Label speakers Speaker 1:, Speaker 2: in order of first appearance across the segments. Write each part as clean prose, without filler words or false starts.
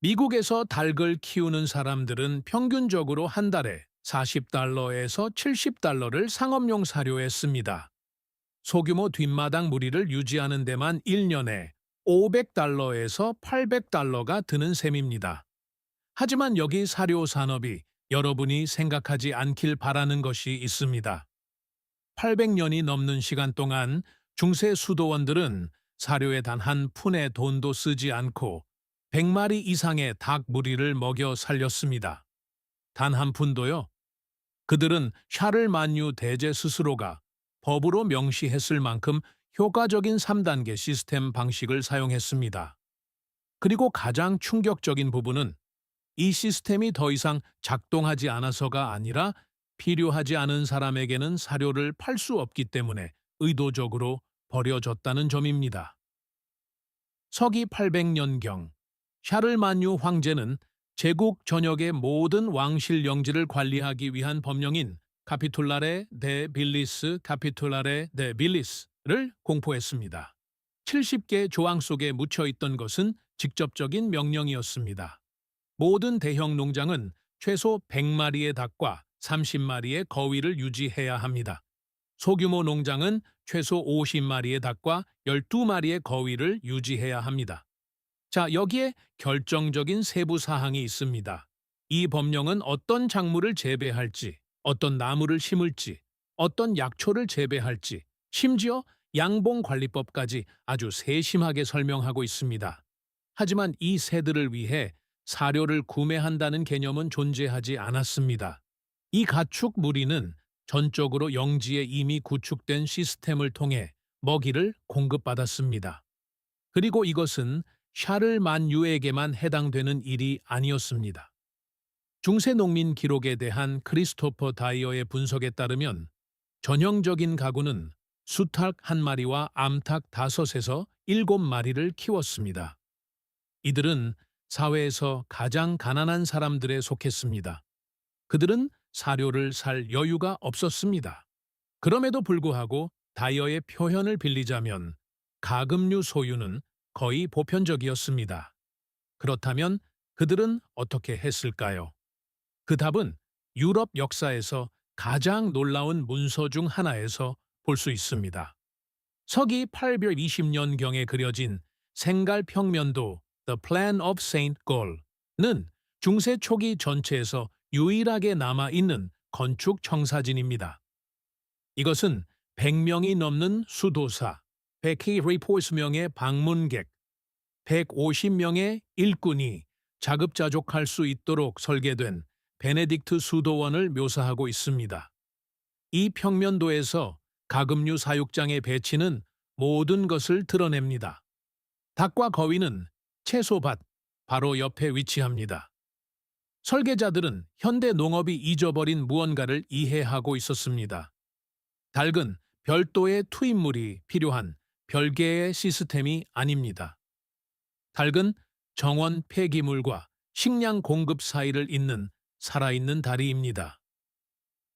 Speaker 1: 미국에서 닭을 키우는 사람들은 평균적으로 한 달에 40달러에서 70달러를 상업용 사료에 씁니다. 소규모 뒷마당 무리를 유지하는 데만 1년에 500달러에서 800달러가 드는 셈입니다. 하지만 여기 사료 산업이 여러분이 생각하지 않길 바라는 것이 있습니다. 800년이 넘는 시간 동안 중세 수도원들은 사료에 단 한 푼의 돈도 쓰지 않고 100마리 이상의 닭 무리를 먹여 살렸습니다. 단 한 푼도요? 그들은 샤를만유 대제 스스로가 법으로 명시했을 만큼 효과적인 3단계 시스템 방식을 사용했습니다. 그리고 가장 충격적인 부분은 이 시스템이 더 이상 작동하지 않아서가 아니라 필요하지 않은 사람에게는 사료를 팔 수 없기 때문에 의도적으로 버려졌다는 점입니다. 서기 800년경 샤를만유 황제는 제국 전역의 모든 왕실 영지를 관리하기 위한 법령인 카피툴라레 데 빌리스 카피툴라레 데 빌리스를 공포했습니다. 70개 조항 속에 묻혀있던 것은 직접적인 명령이었습니다. 모든 대형 농장은 최소 100마리의 닭과 30마리의 거위를 유지해야 합니다. 소규모 농장은 최소 50마리의 닭과 12마리의 거위를 유지해야 합니다. 자, 여기에 결정적인 세부 사항이 있습니다. 이 법령은 어떤 작물을 재배할지, 어떤 나무를 심을지, 어떤 약초를 재배할지, 심지어 양봉관리법까지 아주 세심하게 설명하고 있습니다. 하지만 이 새들을 위해 사료를 구매한다는 개념은 존재하지 않았습니다. 이 가축 무리는 전적으로 영지에 이미 구축된 시스템을 통해 먹이를 공급받았습니다. 그리고 이것은 샤를만유에게만 해당되는 일이 아니었습니다. 중세 농민 기록에 대한 크리스토퍼 다이어의 분석에 따르면 전형적인 가구는 수탉 1마리와 암탉 5에서 7마리를 키웠습니다. 이들은 사회에서 가장 가난한 사람들에 속했습니다. 그들은 사료를 살 여유가 없었습니다. 그럼에도 불구하고 다이어의 표현을 빌리자면 가금류 소유는 거의 보편적이었습니다. 그렇다면 그들은 어떻게 했을까요? 그 답은 유럽 역사에서 가장 놀라운 문서 중 하나에서 볼 수 있습니다. 서기 820년경에 그려진 생갈 평면도 The Plan of Saint Gaul는 중세 초기 전체에서 유일하게 남아있는 건축 청사진입니다. 이것은 100명이 넘는 수도사, 100리포스명의 방문객, 150명의 일꾼이 자급자족할 수 있도록 설계된 베네딕트 수도원을 묘사하고 있습니다. 이 평면도에서 가금류 사육장의 배치는 모든 것을 드러냅니다. 닭과 거위는 채소밭 바로 옆에 위치합니다. 설계자들은 현대 농업이 잊어버린 무언가를 이해하고 있었습니다. 닭은 별도의 투입물이 필요한 별개의 시스템이 아닙니다. 닭은 정원 폐기물과 식량 공급 사이를 잇는 살아있는 다리입니다.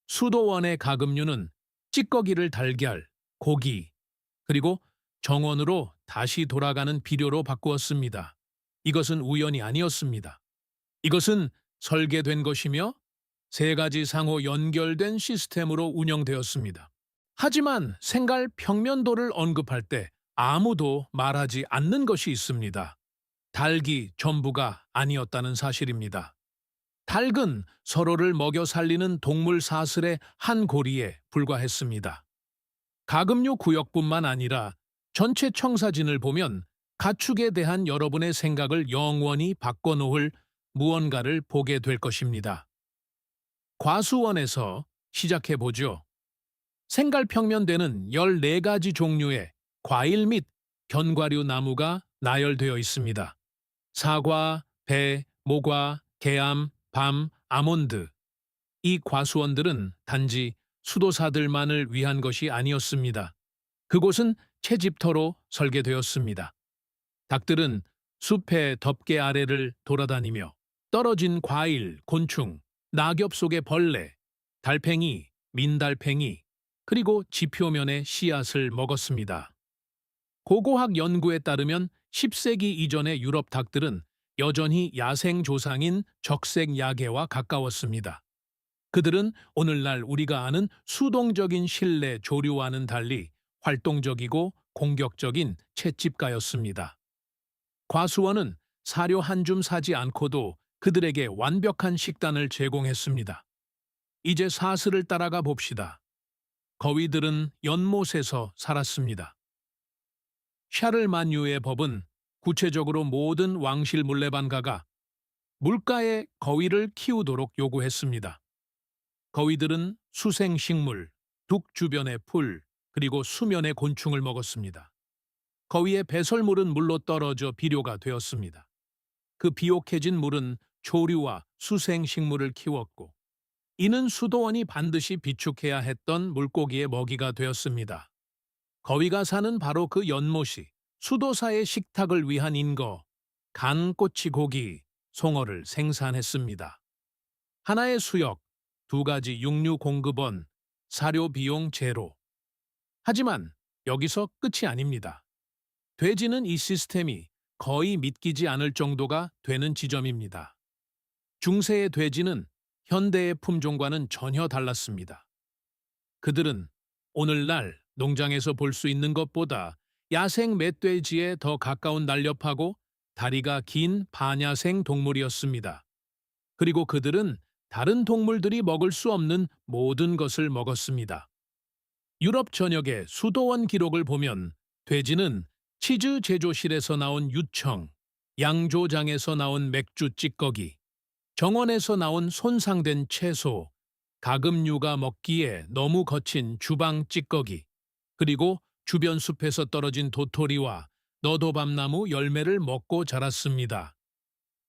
Speaker 1: 수도원의 가금류는 찌꺼기를 달걀, 고기, 그리고 정원으로 다시 돌아가는 비료로 바꾸었습니다. 이것은 우연이 아니었습니다. 이것은 설계된 것이며 3가지 상호 연결된 시스템으로 운영되었습니다. 하지만 생갈 평면도를 언급할 때 아무도 말하지 않는 것이 있습니다. 닭이 전부가 아니었다는 사실입니다. 닭은 서로를 먹여 살리는 동물 사슬의 한 고리에 불과했습니다. 가금류 구역뿐만 아니라 전체 청사진을 보면 가축에 대한 여러분의 생각을 영원히 바꿔놓을 무언가를 보게 될 것입니다. 과수원에서 시작해보죠. 생갈평면대는 14가지 종류의 과일 및 견과류 나무가 나열되어 있습니다. 사과, 배, 모과, 개암, 밤, 아몬드. 이 과수원들은 단지 수도사들만을 위한 것이 아니었습니다. 그곳은 채집터로 설계되었습니다. 닭들은 숲의 덮개 아래를 돌아다니며 떨어진 과일, 곤충, 낙엽 속의 벌레, 달팽이, 민달팽이, 그리고 지표면의 씨앗을 먹었습니다. 고고학 연구에 따르면 10세기 이전의 유럽 닭들은 여전히 야생 조상인 적색 야개와 가까웠습니다. 그들은 오늘날 우리가 아는 수동적인 실내 조류와는 달리 활동적이고 공격적인 채집가였습니다. 과수원은 사료 한 줌 사지 않고도 그들에게 완벽한 식단을 제공했습니다. 이제 사슬을 따라가 봅시다. 거위들은 연못에서 살았습니다. 샤를마뉴의 법은 구체적으로 모든 왕실 물레반가가 물가에 거위를 키우도록 요구했습니다. 거위들은 수생식물, 둑 주변의 풀, 그리고 수면의 곤충을 먹었습니다. 거위의 배설물은 물로 떨어져 비료가 되었습니다. 그 비옥해진 물은 조류와 수생식물을 키웠고, 이는 수도원이 반드시 비축해야 했던 물고기의 먹이가 되었습니다. 거위가 사는 바로 그 연못이 수도사의 식탁을 위한 인거, 간꼬치 고기, 송어를 생산했습니다. 하나의 수역, 두 가지 육류 공급원, 사료 비용 제로. 하지만 여기서 끝이 아닙니다. 돼지는 이 시스템이 거의 믿기지 않을 정도가 되는 지점입니다. 중세의 돼지는 현대의 품종과는 전혀 달랐습니다. 그들은 오늘날 농장에서 볼 수 있는 것보다 야생 멧돼지에 더 가까운 날렵하고 다리가 긴 반야생 동물이었습니다. 그리고 그들은 다른 동물들이 먹을 수 없는 모든 것을 먹었습니다. 유럽 전역의 수도원 기록을 보면 돼지는 치즈 제조실에서 나온 유청, 양조장에서 나온 맥주 찌꺼기, 정원에서 나온 손상된 채소, 가금류가 먹기에 너무 거친 주방 찌꺼기, 그리고 주변 숲에서 떨어진 도토리와 너도밤나무 열매를 먹고 자랐습니다.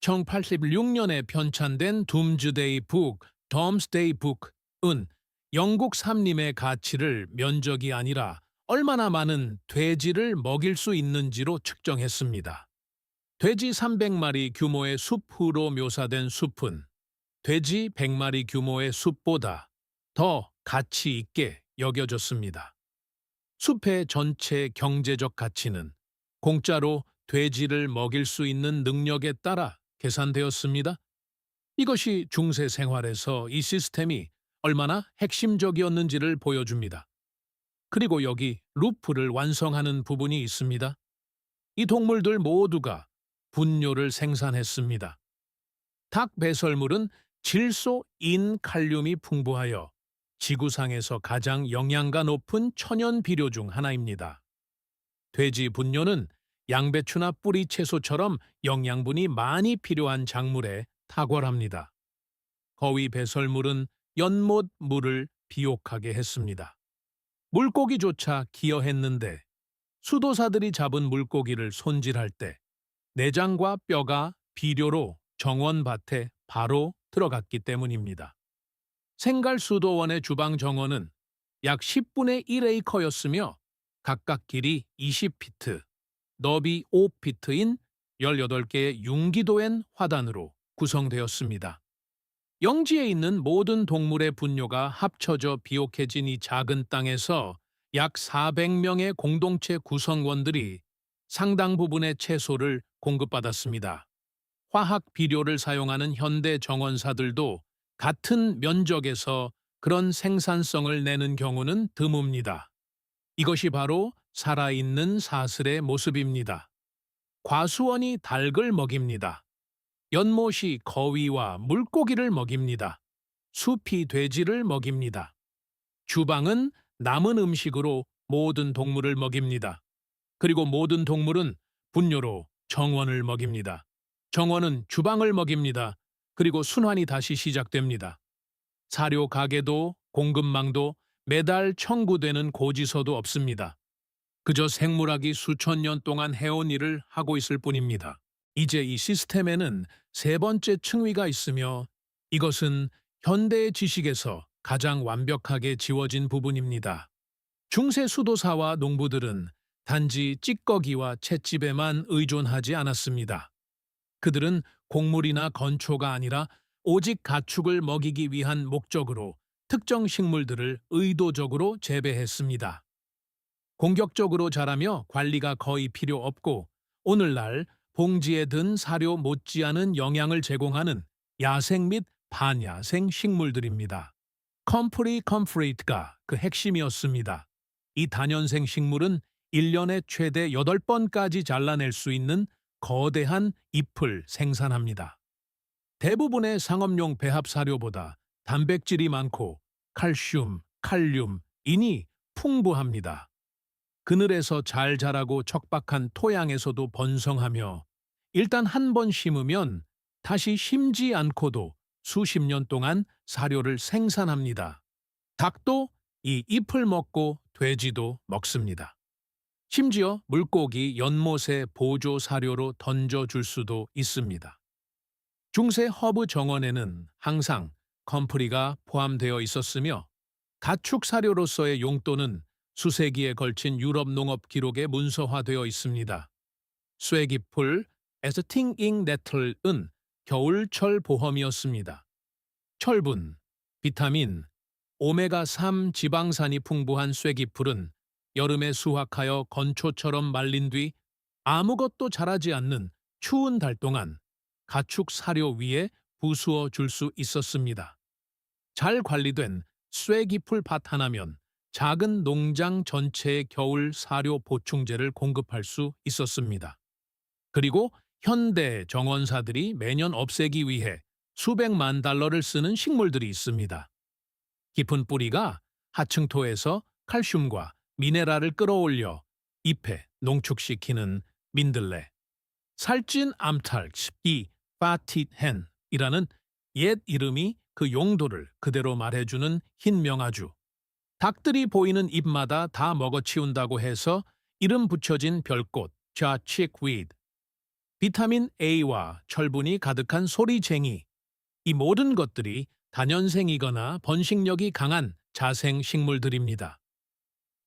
Speaker 1: 1886년에 편찬된 둠즈데이 북, 덤스데이 북은 영국 삼림의 가치를 면적이 아니라 얼마나 많은 돼지를 먹일 수 있는지로 측정했습니다. 돼지 300마리 규모의 숲으로 묘사된 숲은 돼지 100마리 규모의 숲보다 더 가치 있게 여겨졌습니다. 숲의 전체 경제적 가치는 공짜로 돼지를 먹일 수 있는 능력에 따라 계산되었습니다. 이것이 중세 생활에서 이 시스템이 얼마나 핵심적이었는지를 보여줍니다. 그리고 여기 루프를 완성하는 부분이 있습니다. 이 동물들 모두가 분뇨를 생산했습니다. 닭 배설물은 질소, 인, 칼륨이 풍부하여 지구상에서 가장 영양가 높은 천연 비료 중 하나입니다. 돼지 분뇨는 양배추나 뿌리 채소처럼 영양분이 많이 필요한 작물에 탁월합니다. 거위 배설물은 연못 물을 비옥하게 했습니다. 물고기조차 기여했는데 수도사들이 잡은 물고기를 손질할 때 내장과 뼈가 비료로 정원밭에 바로 들어갔기 때문입니다. 생갈 수도원의 주방 정원은 약 10분의 1에이커였으며 각각 길이 20피트, 너비 5피트인 18개의 융기도엔 화단으로 구성되었습니다. 영지에 있는 모든 동물의 분뇨가 합쳐져 비옥해진 이 작은 땅에서 약 400명의 공동체 구성원들이 상당 부분의 채소를 공급받았습니다. 화학 비료를 사용하는 현대 정원사들도 같은 면적에서 그런 생산성을 내는 경우는 드뭅니다. 이것이 바로 살아있는 사슬의 모습입니다. 과수원이 닭을 먹입니다. 연못이 거위와 물고기를 먹입니다. 숲이 돼지를 먹입니다. 주방은 남은 음식으로 모든 동물을 먹입니다. 그리고 모든 동물은 분뇨로 정원을 먹입니다. 정원은 주방을 먹입니다. 그리고 순환이 다시 시작됩니다. 사료 가게도 공급망도 매달 청구되는 고지서도 없습니다. 그저 생물학이 수천 년 동안 해온 일을 하고 있을 뿐입니다. 이제 이 시스템에는 세 번째 층위가 있으며 이것은 현대의 지식에서 가장 완벽하게 지워진 부분입니다. 중세 수도사와 농부들은 단지 찌꺼기와 찻집에만 의존하지 않았습니다. 그들은 곡물이나 건초가 아니라 오직 가축을 먹이기 위한 목적으로 특정 식물들을 의도적으로 재배했습니다. 공격적으로 자라며 관리가 거의 필요 없고 오늘날 봉지에 든 사료 못지않은 영양을 제공하는 야생 및 반야생 식물들입니다. 컴프리 컴프레이트가 그 핵심이었습니다. 이 다년생 식물은 1년에 최대 8번까지 잘라낼 수 있는 거대한 잎을 생산합니다. 대부분의 상업용 배합 사료보다 단백질이 많고 칼슘, 칼륨, 인이 풍부합니다. 그늘에서 잘 자라고 척박한 토양에서도 번성하며 일단 한 번 심으면 다시 심지 않고도 수십 년 동안 사료를 생산합니다. 닭도 이 잎을 먹고 돼지도 먹습니다. 심지어 물고기 연못의 보조 사료로 던져줄 수도 있습니다. 중세 허브 정원에는 항상 컴프리가 포함되어 있었으며 가축 사료로서의 용도는 수세기에 걸친 유럽 농업 기록에 문서화되어 있습니다. 쇠기풀 에스팅잉 네틀은 겨울철 보험이었습니다. 철분, 비타민, 오메가3 지방산이 풍부한 쇠기풀은 여름에 수확하여 건초처럼 말린 뒤 아무것도 자라지 않는 추운 달 동안 가축 사료 위에 부수어 줄 수 있었습니다. 잘 관리된 쇠기풀 밭 하나면 작은 농장 전체의 겨울 사료 보충제를 공급할 수 있었습니다. 그리고 현대 정원사들이 매년 없애기 위해 수백만 달러를 쓰는 식물들이 있습니다. 깊은 뿌리가 하층토에서 칼슘과 미네랄을 끌어올려 잎에 농축시키는 민들레, 살찐 암탉, 이 파티헨이라는 옛 이름이 그 용도를 그대로 말해주는 흰 명아주, 닭들이 보이는 잎마다 다 먹어치운다고 해서 이름 붙여진 별꽃, 좌칙위드, 비타민 A와 철분이 가득한 소리쟁이, 이 모든 것들이 다년생이거나 번식력이 강한 자생 식물들입니다.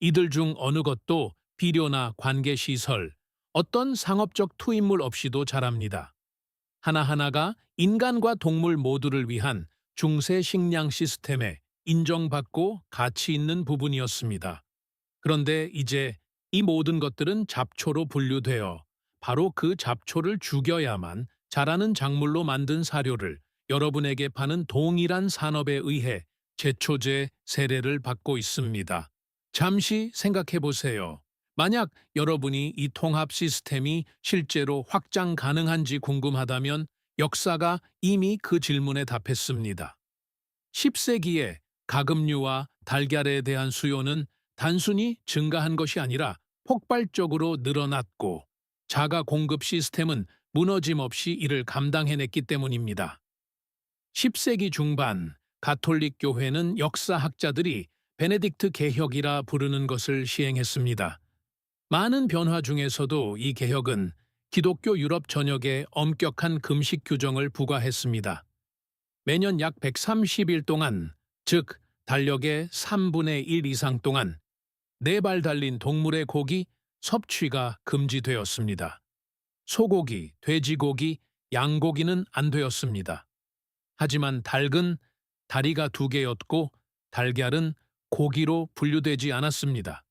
Speaker 1: 이들 중 어느 것도 비료나 관계시설, 어떤 상업적 투입물 없이도 자랍니다. 하나하나가 인간과 동물 모두를 위한 중세 식량 시스템에 인정받고 가치 있는 부분이었습니다. 그런데 이제 이 모든 것들은 잡초로 분류되어 바로 그 잡초를 죽여야만 자라는 작물로 만든 사료를 여러분에게 파는 동일한 산업에 의해 제초제 세례를 받고 있습니다. 잠시 생각해 보세요. 만약 여러분이 이 통합 시스템이 실제로 확장 가능한지 궁금하다면 역사가 이미 그 질문에 답했습니다. 10세기에 가금류와 달걀에 대한 수요는 단순히 증가한 것이 아니라 폭발적으로 늘어났고 자가 공급 시스템은 무너짐 없이 이를 감당해냈기 때문입니다. 10세기 중반 가톨릭 교회는 역사학자들이 베네딕트 개혁이라 부르는 것을 시행했습니다. 많은 변화 중에서도 이 개혁은 기독교 유럽 전역에 엄격한 금식 규정을 부과했습니다. 매년 약 130일 동안, 즉 달력의 3분의 1 이상 동안 4발 달린 동물의 고기, 섭취가 금지되었습니다. 소고기, 돼지고기, 양고기는 안 되었습니다. 하지만 닭은 다리가 2개였고 달걀은 고기로 분류되지 않았습니다.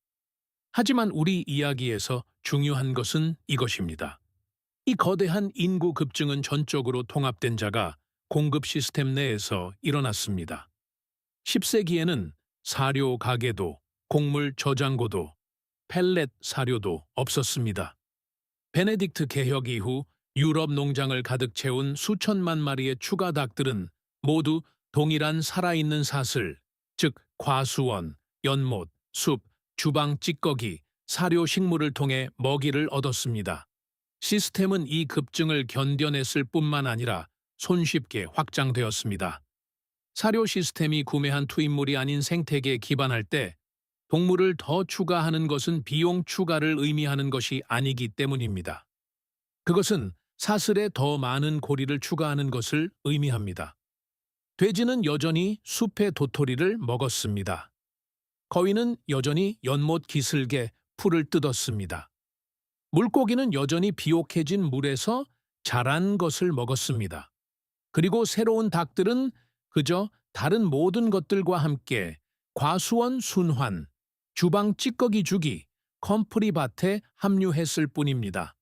Speaker 1: 하지만 우리 이야기에서 중요한 것은 이것입니다. 이 거대한 인구 급증은 전적으로 통합된 자가 공급 시스템 내에서 일어났습니다. 10세기에는 사료 가게도, 곡물 저장고도, 펠렛 사료도 없었습니다. 베네딕트 개혁 이후 유럽 농장을 가득 채운 수천만 마리의 추가 닭들은 모두 동일한 살아있는 사슬, 즉 과수원, 연못, 숲, 주방 찌꺼기, 사료 식물을 통해 먹이를 얻었습니다. 시스템은 이 급증을 견뎌냈을 뿐만 아니라 손쉽게 확장되었습니다. 사료 시스템이 구매한 투입물이 아닌 생태계에 기반할 때 동물을 더 추가하는 것은 비용 추가를 의미하는 것이 아니기 때문입니다. 그것은 사슬에 더 많은 고리를 추가하는 것을 의미합니다. 돼지는 여전히 숲의 도토리를 먹었습니다. 거위는 여전히 연못 기슭에 풀을 뜯었습니다. 물고기는 여전히 비옥해진 물에서 자란 것을 먹었습니다. 그리고 새로운 닭들은 그저 다른 모든 것들과 함께 과수원 순환, 주방 찌꺼기 주기, 컴프리 밭에 합류했을 뿐입니다.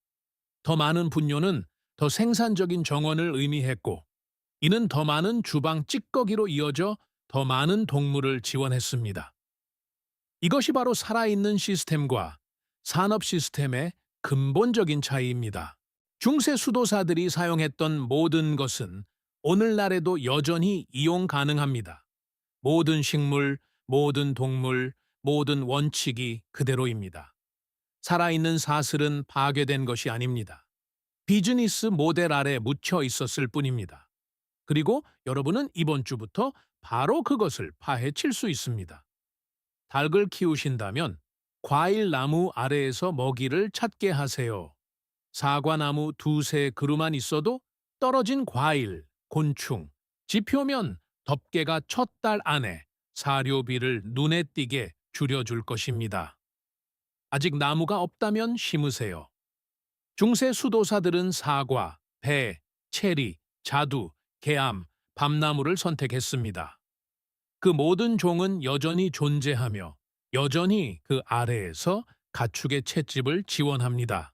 Speaker 1: 더 많은 분뇨는 더 생산적인 정원을 의미했고, 이는 더 많은 주방 찌꺼기로 이어져 더 많은 동물을 지원했습니다. 이것이 바로 살아있는 시스템과 산업 시스템의 근본적인 차이입니다. 중세 수도사들이 사용했던 모든 것은 오늘날에도 여전히 이용 가능합니다. 모든 식물, 모든 동물, 모든 원칙이 그대로입니다. 살아있는 사슬은 파괴된 것이 아닙니다. 비즈니스 모델 아래 묻혀 있었을 뿐입니다. 그리고 여러분은 이번 주부터 바로 그것을 파헤칠 수 있습니다. 닭을 키우신다면 과일 나무 아래에서 먹이를 찾게 하세요. 사과나무 두세 그루만 있어도 떨어진 과일, 곤충, 지표면 덮개가 첫 달 안에 사료비를 눈에 띄게 줄여줄 것입니다. 아직 나무가 없다면 심으세요. 중세 수도사들은 사과, 배, 체리, 자두, 개암, 밤나무를 선택했습니다. 그 모든 종은 여전히 존재하며 여전히 그 아래에서 가축의 채집을 지원합니다.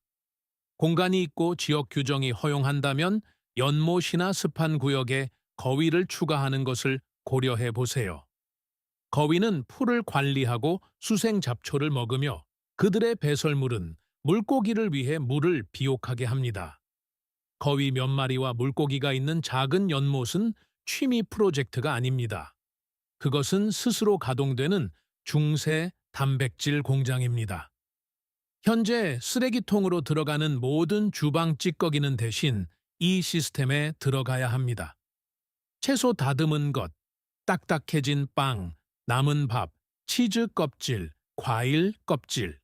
Speaker 1: 공간이 있고 지역 규정이 허용한다면 연못이나 습한 구역에 거위를 추가하는 것을 고려해 보세요. 거위는 풀을 관리하고 수생 잡초를 먹으며 그들의 배설물은 물고기를 위해 물을 비옥하게 합니다. 거위 몇 마리와 물고기가 있는 작은 연못은 취미 프로젝트가 아닙니다. 그것은 스스로 가동되는 중세 단백질 공장입니다. 현재 쓰레기통으로 들어가는 모든 주방 찌꺼기는 대신 이 시스템에 들어가야 합니다. 채소 다듬은 것, 딱딱해진 빵, 남은 밥, 치즈 껍질, 과일 껍질.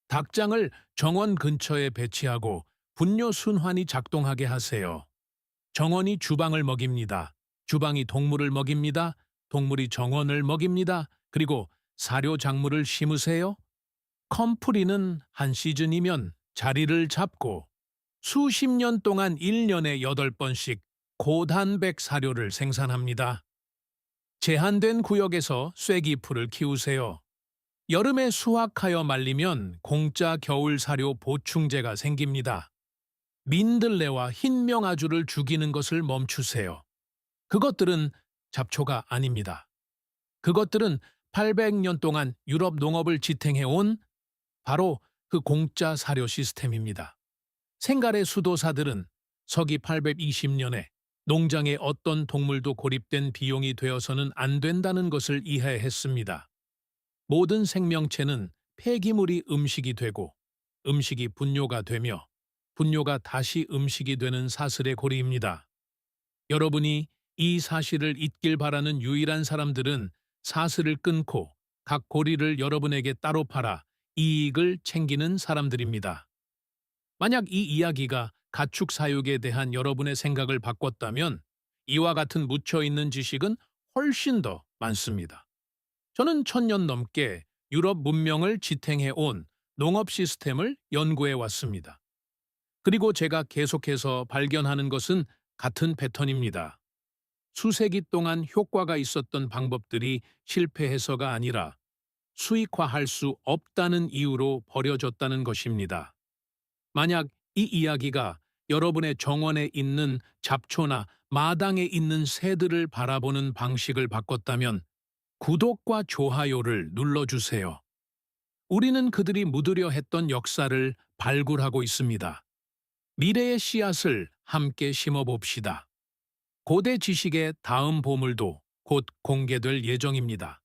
Speaker 1: 닭장을 정원 근처에 배치하고 분뇨 순환이 작동하게 하세요. 정원이 주방을 먹입니다. 주방이 동물을 먹입니다. 동물이 정원을 먹입니다. 그리고 사료 작물을 심으세요. 컴프리는 한 시즌이면 자리를 잡고 수십 년 동안 1년에 8번씩 고단백 사료를 생산합니다. 제한된 구역에서 쐐기풀을 키우세요. 여름에 수확하여 말리면 공짜 겨울 사료 보충제가 생깁니다. 민들레와 흰명아주를 죽이는 것을 멈추세요. 그것들은 잡초가 아닙니다. 그것들은 800년 동안 유럽 농업을 지탱해온 바로 그 공짜 사료 시스템입니다. 생갈의 수도사들은 서기 820년에 농장에 어떤 동물도 고립된 비용이 되어서는 안 된다는 것을 이해했습니다. 모든 생명체는 폐기물이 음식이 되고 음식이 분뇨가 되며 분뇨가 다시 음식이 되는 사슬의 고리입니다. 여러분이 이 사실을 잊길 바라는 유일한 사람들은 사슬을 끊고 각 고리를 여러분에게 따로 팔아 이익을 챙기는 사람들입니다. 만약 이 이야기가 가축 사육에 대한 여러분의 생각을 바꿨다면 이와 같은 묻혀있는 지식은 훨씬 더 많습니다. 저는 1000년 넘게 유럽 문명을 지탱해온 농업 시스템을 연구해 왔습니다. 그리고 제가 계속해서 발견하는 것은 같은 패턴입니다. 수세기 동안 효과가 있었던 방법들이 실패해서가 아니라 수익화할 수 없다는 이유로 버려졌다는 것입니다. 만약 이 이야기가 여러분의 정원에 있는 잡초나 마당에 있는 새들을 바라보는 방식을 바꿨다면 구독과 좋아요를 눌러주세요. 우리는 그들이 묻으려 했던 역사를 발굴하고 있습니다. 미래의 씨앗을 함께 심어봅시다. 고대 지식의 다음 보물도 곧 공개될 예정입니다.